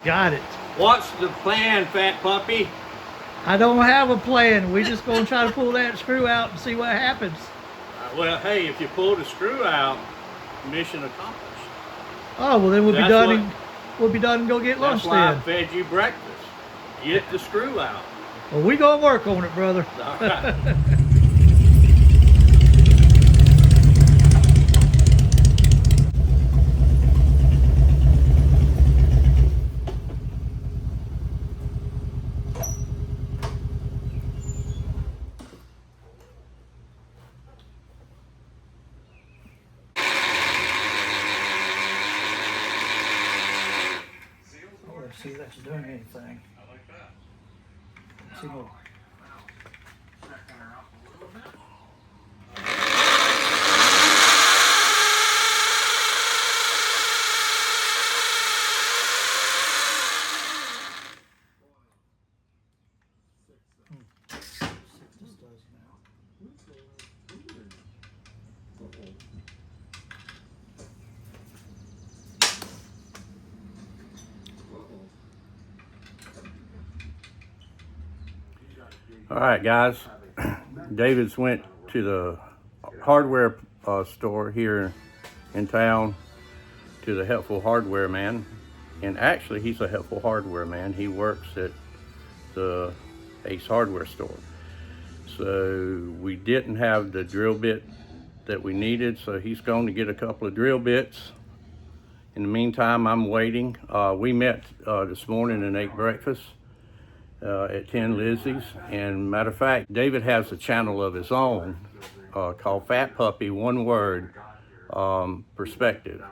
Got it. What's the plan, fat puppy? I don't have a plan. We just gonna try to pull that screw out and see what happens. Well, hey, if you pull the screw out, mission accomplished. Oh, well then we'll be That's done. what- We'll be done and go get lunch That's why I then. fed you breakfast. Get the screw out. Well, we gonna work on it, brother. All right. Oh, let's see if that's doing anything. Let's see more. This does now. All right, guys. David's went to the hardware store here in town, to the Helpful Hardware Man. And actually, he's a Helpful Hardware Man. He works at the Ace Hardware store. So we didn't have the drill bit that we needed, so he's going to get a couple of drill bits. In the meantime, I'm waiting. We met this morning and ate breakfast at 10 Lizzie's. And matter of fact, David has a channel of his own called Fat Puppy, one word, perspective.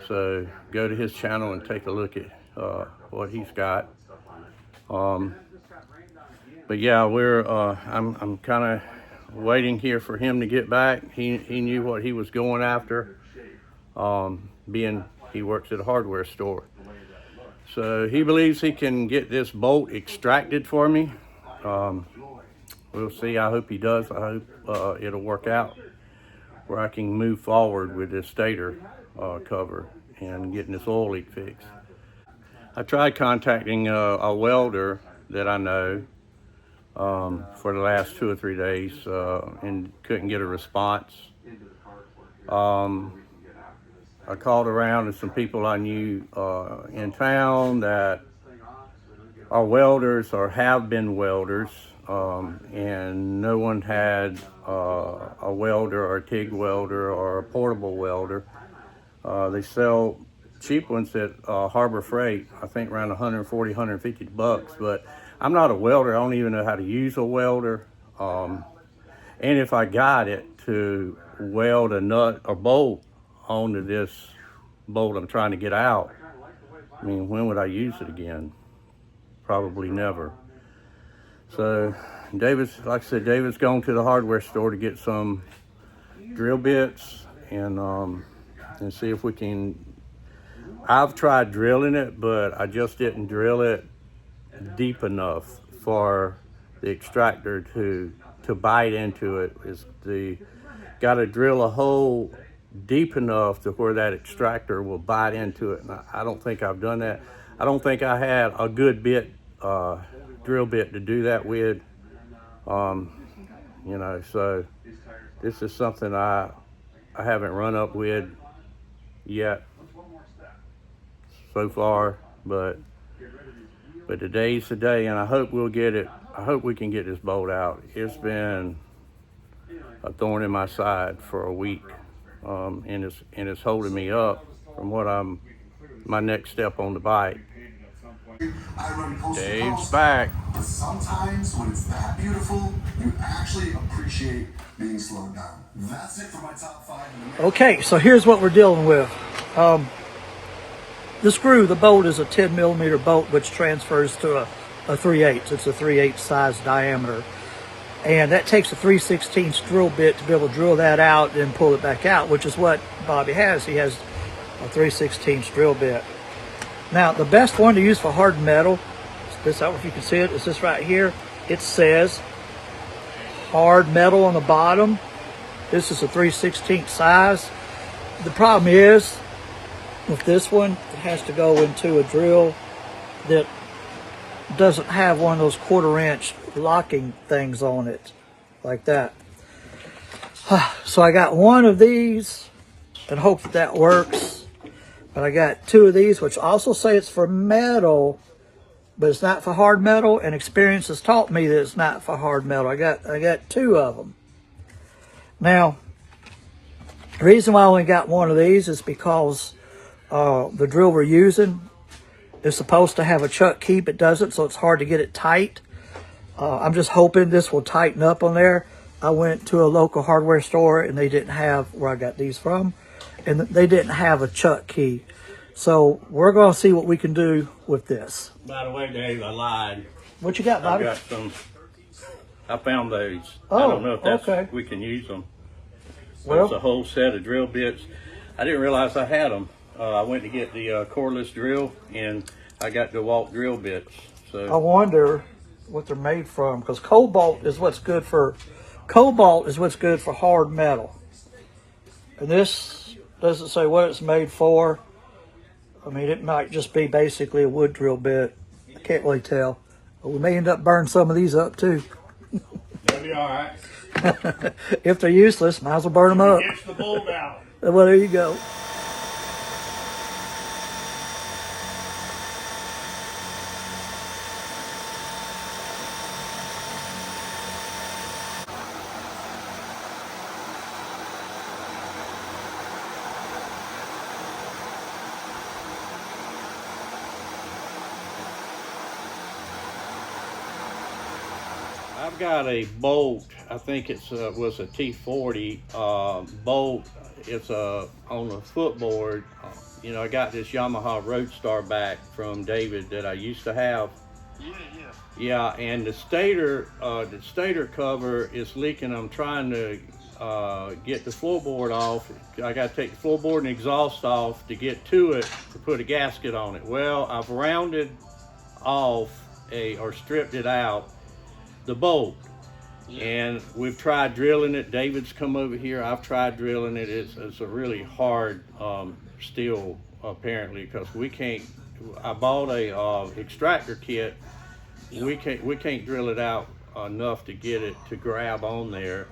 So go to his channel and take a look at what he's got. But yeah, I'm kind of waiting here for him to get back. He knew what he was going after, being he works at a hardware store. So he believes he can get this bolt extracted for me. We'll see. I hope he does. I hope it'll work out where I can move forward with this stator cover and getting this oil leak fixed. I tried contacting a welder that I know for the last 2 or 3 days and couldn't get a response. I called around to some people I knew in town that are welders or have been welders, and no one had a welder or a TIG welder or a portable welder. They sell cheap ones at Harbor Freight, I think around 140, 150 bucks, but I'm not a welder. I don't even know how to use a welder. And if I got it to weld a nut or bolt onto this bolt I'm trying to get out, I mean, when would I use it again? Probably never. So David's, like I said, David's gone to the hardware store to get some drill bits and see if we can. I've tried drilling it, but I just didn't drill it deep enough for the extractor to bite into it. Got to drill a hole deep enough to where that extractor will bite into it. And I don't think I've done that. I don't think I had a good drill bit to do that with. So this is something I haven't run up with yet so far, but today's the day, and I hope we'll get it. I hope we can get this bolt out. It's been a thorn in my side for a week, and it's holding me up from my next step on the bike. Dave's back. But sometimes when it's that beautiful, you actually appreciate being slowed down. That's it for my top 5. Okay, so here's what we're dealing with. The screw, the bolt is a 10 millimeter bolt, which transfers to a 3/8. It's a 3/8 size diameter. And that takes a 3/16 drill bit to be able to drill that out and pull it back out, which is what Bobby has. He has a 3/16 drill bit. Now, the best one to use for hard metal, this, I don't know if you can see it, is this right here. It says hard metal on the bottom. This is a 3/16 size. The problem is, with this one, it has to go into a drill that doesn't have one of those 1/4-inch locking things on it like that. So I got one of these and hope that that works. But I got 2 of these, which also say it's for metal, but it's not for hard metal, and experience has taught me that it's not for hard metal. I got 2 of them. Now, the reason why I only got one of these is because the drill we're using is supposed to have a chuck key, but doesn't, so it's hard to get it tight. I'm just hoping this will tighten up on there. I went to a local hardware store and they didn't have, where I got these from, and they didn't have a chuck key. So we're going to see what we can do with this. By the way, Dave, I lied. What you got, Bobby? I got some. I found those. Oh, I don't know if that's okay. we can use them. Well, It's a whole set of drill bits. I didn't realize I had them. I went to get the cordless drill, and I got the DeWalt drill bits. I So wonder what they're made from, because cobalt is what's good for hard metal. And this doesn't say what it's made for. I mean, it might just be basically a wood drill bit. I can't really tell. But we may end up burning some of these up too. that'll be all right. If they're useless, might as well burn them up. It's the bolt out. Well, there you go. I've got a bolt. I think it's was a T40 bolt. It's on the footboard. You know, I got this Yamaha Roadstar back from David that I used to have. Yeah, and the stator cover is leaking. I'm trying to get the floorboard off. I got to take the floorboard and exhaust off to get to it to put a gasket on it. Well, I've rounded off or stripped it out, the bolt. And we've tried drilling it. David's come over here. I've tried drilling it. It's a really hard steel, apparently, because we can't. I bought a extractor kit. We can't drill it out enough to get it to grab on there.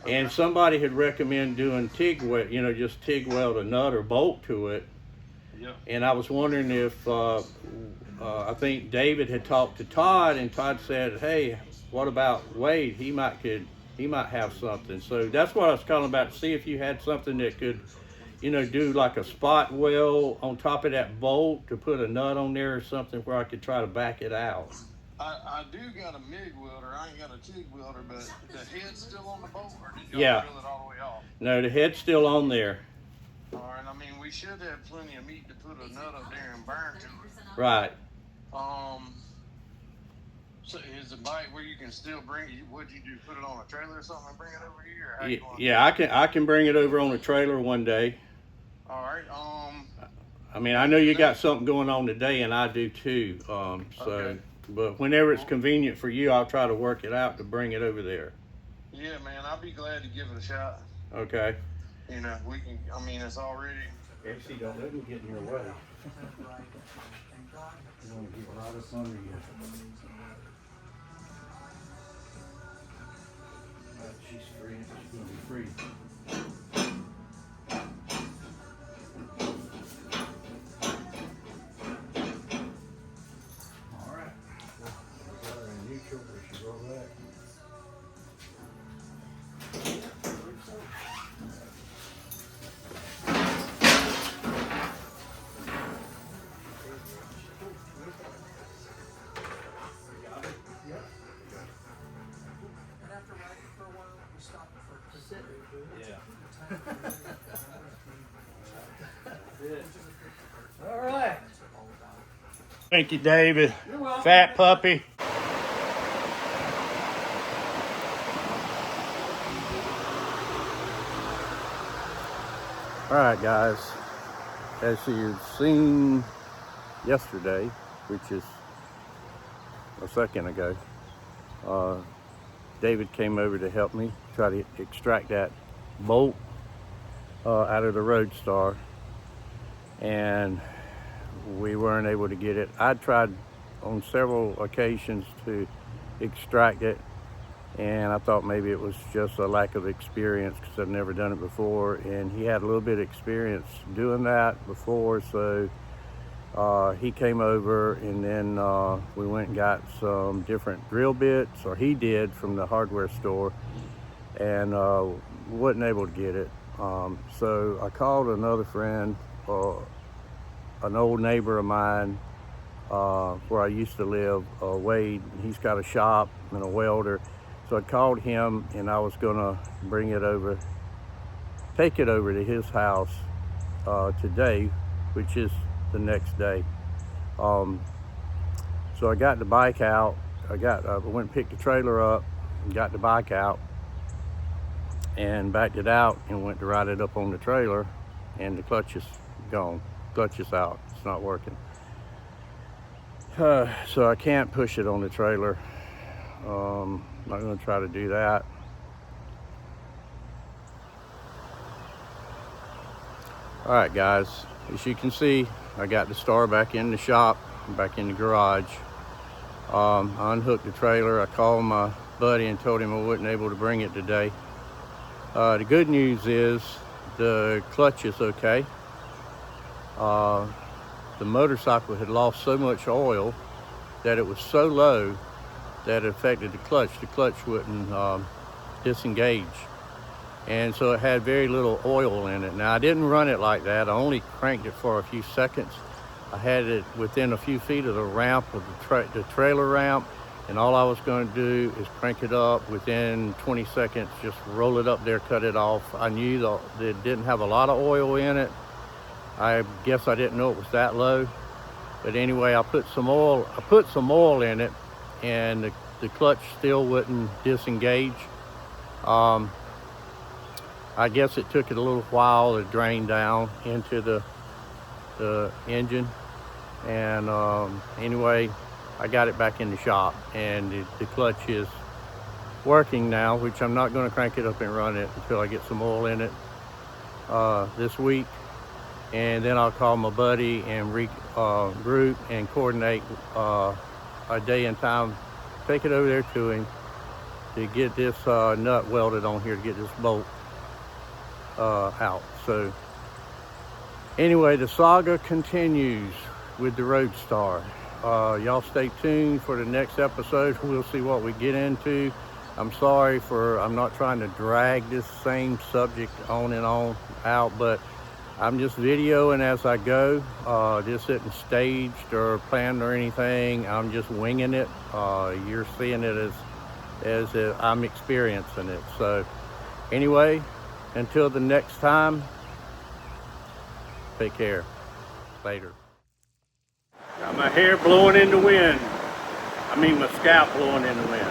And somebody had recommended doing TIG weld, you know, just TIG weld a nut or bolt to it. Yeah. And I was wondering if I think David had talked to Todd, and Todd said, "Hey, what about Wade? He might have something." So that's what I was calling about, to see if you had something that could, you know, do like a spot weld on top of that bolt to put a nut on there or something where I could try to back it out. I do got a MIG welder. I ain't got a TIG welder, but the head's still on the bolt, or did y'all Yeah. drill it all the way off? No, the head's still on there. All right. I mean, we should have plenty of meat to put a nut up there and burn to it. Right. So is the bike where you can still bring it? What'd you do? Put it on a trailer or something and bring it over here? Or how you gonna Yeah, I can bring it over on a trailer one day. All right. I mean, I know you got something going on today, and I do too. Okay. But whenever it's convenient for you, I'll try to work it out to bring it over there. Yeah, man. I'll be glad to give it a shot. Okay. You know, we can. I mean, it's already. Actually, don't let me get in your way. You want to get right up under you. She's free. She's going to be free. All right. Got her in neutral where she roll back. All right. Thank you, David. Fat puppy. All right, guys. As you've seen yesterday, which is a second ago, David came over to help me try to extract that bolt out of the Roadstar, and we weren't able to get it. I tried on several occasions to extract it, and I thought maybe it was just a lack of experience because I've never done it before, and he had a little bit of experience doing that before, so he came over, and then we went and got some different drill bits, or he did, from the hardware store, and wasn't able to get it. So I called another friend, an old neighbor of mine, where I used to live, Wade. He's got a shop and a welder. So I called him, and I was gonna take it over to his house today, which is the next day. So I got the bike out. I went and picked the trailer up and got the bike out and backed it out and went to ride it up on the trailer, and the clutch is gone. Clutch is out. It's not working. So I can't push it on the trailer. I'm not going to try to do that. All right, guys, as you can see, I got the star back in the shop, back in the garage. I unhooked the trailer. I called my buddy and told him I wasn't able to bring it today. The good news is the clutch is okay. The motorcycle had lost so much oil that it was so low that it affected the clutch. The clutch wouldn't disengage. And so it had very little oil in it. Now, I didn't run it like that. I only cranked it for a few seconds. I had it within a few feet of the ramp, of the trailer ramp, and all I was going to do is crank it up within 20 seconds, just roll it up there, cut it off. I knew that it didn't have a lot of oil in it. I guess I didn't know it was that low. But anyway, I put some oil in it, and the clutch still wouldn't disengage. I guess it took it a little while to drain down into the engine. And anyway, I got it back in the shop, and the clutch is working now, which I'm not going to crank it up and run it until I get some oil in it this week. And then I'll call my buddy and regroup and coordinate a day and time, take it over there to him to get this nut welded on here, to get this bolt out. So anyway, the saga continues with the Roadstar. Y'all stay tuned for the next episode. We'll see what we get into. I'm sorry I'm not trying to drag this same subject on and on out, but I'm just videoing as I go. This isn't staged or planned or anything. I'm just winging it. You're seeing it as I'm experiencing it. So anyway, until the next time, take care. Later. Got my hair blowing in the wind. I mean my scalp blowing in the wind.